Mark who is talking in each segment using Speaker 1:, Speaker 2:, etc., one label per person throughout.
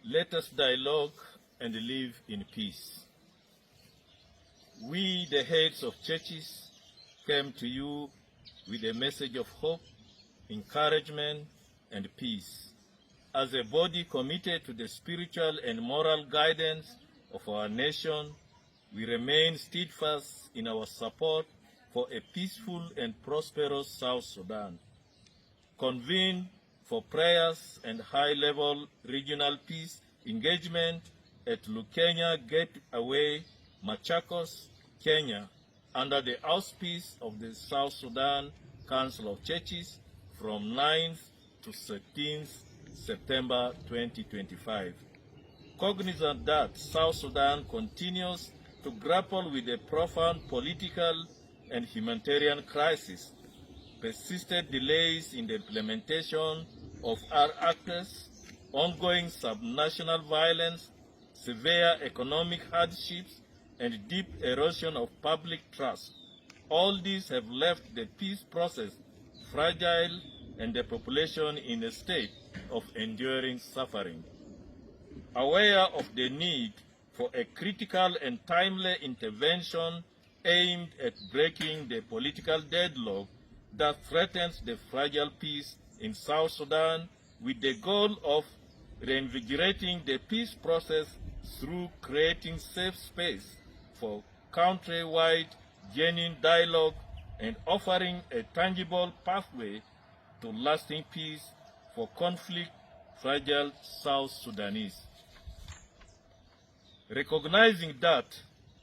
Speaker 1: Let us dialogue and live in peace. We, the heads of churches, came to you with a message of hope, encouragement, and peace. As a body committed to the spiritual and moral guidance of our nation, we remain steadfast in our support for a peaceful and prosperous South Sudan. Convene for prayers and high-level regional peace engagement at Lukenya Gateway, Machakos, Kenya, under the auspice of the South Sudan Council of Churches from 9th to 13th September 2025. Cognizant that South Sudan continues to grapple with a profound political and humanitarian crisis, persistent delays in the implementation of our actors, ongoing subnational violence, severe economic hardships, and deep erosion of public trust. All these have left the peace process fragile and the population in a state of enduring suffering. Aware of the need for a critical and timely intervention aimed at breaking the political deadlock that threatens the fragile peace in South Sudan, with the goal of reinvigorating the peace process through creating safe space for country-wide genuine dialogue and offering a tangible pathway to lasting peace for conflict-fragile South Sudanese. Recognizing that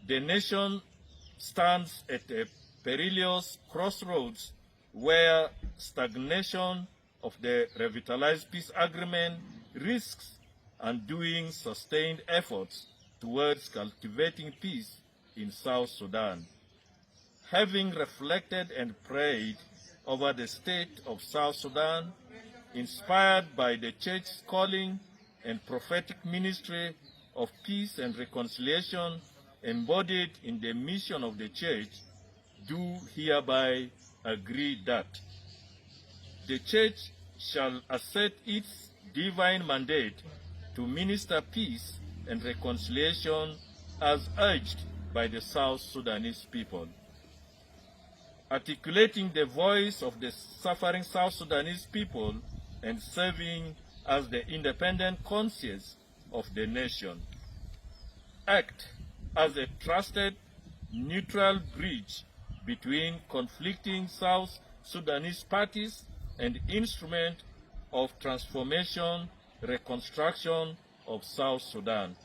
Speaker 1: the nation stands at a perilous crossroads where stagnation of the revitalized peace agreement risks undoing sustained efforts towards cultivating peace in South Sudan. Having reflected and prayed over the state of South Sudan, inspired by the Church's calling and prophetic ministry of peace and reconciliation embodied in the mission of the Church, do hereby agree that the Church shall assert its divine mandate to minister peace and reconciliation as urged by the South Sudanese people. Articulating the voice of the suffering South Sudanese people and serving as the independent conscience of the nation. Act as a trusted, neutral bridge between conflicting South Sudanese parties and instrument of transformation, reconstruction of South Sudan.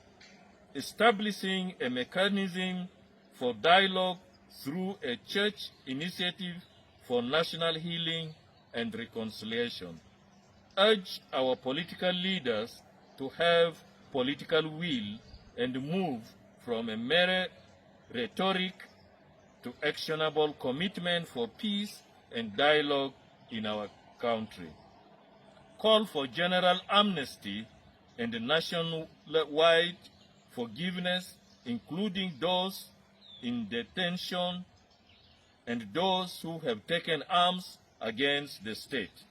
Speaker 1: Establishing a mechanism for dialogue through a church initiative for national healing and reconciliation. Urge our political leaders to have political will and move from a mere rhetoric to actionable commitment for peace and dialogue in our country. Call for general amnesty and nationwide forgiveness, including those in detention and those who have taken arms against the state.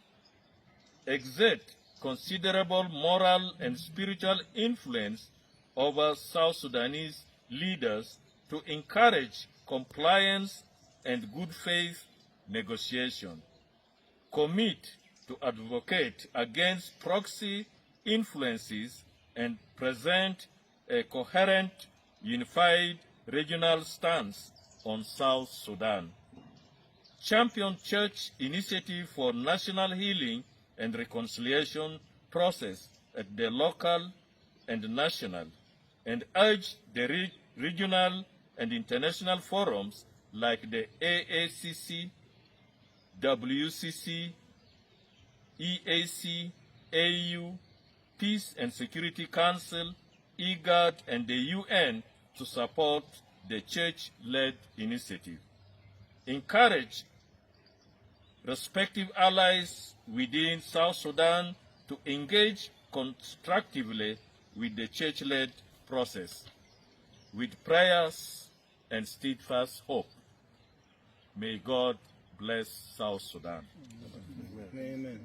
Speaker 1: Exert considerable moral and spiritual influence over South Sudanese leaders to encourage compliance and good faith negotiation. Commit to advocate against proxy influences and present a coherent, unified regional stance on South Sudan. Champion church initiative for national healing and reconciliation process at the local and national, and urge the regional and international forums like the AACC, WCC, EAC, AU, Peace and Security Council, IGAD, and the UN to support the church-led initiative. Encourage respective allies within South Sudan to engage constructively with the church-led process, with prayers and steadfast hope. May God bless South Sudan.
Speaker 2: Amen.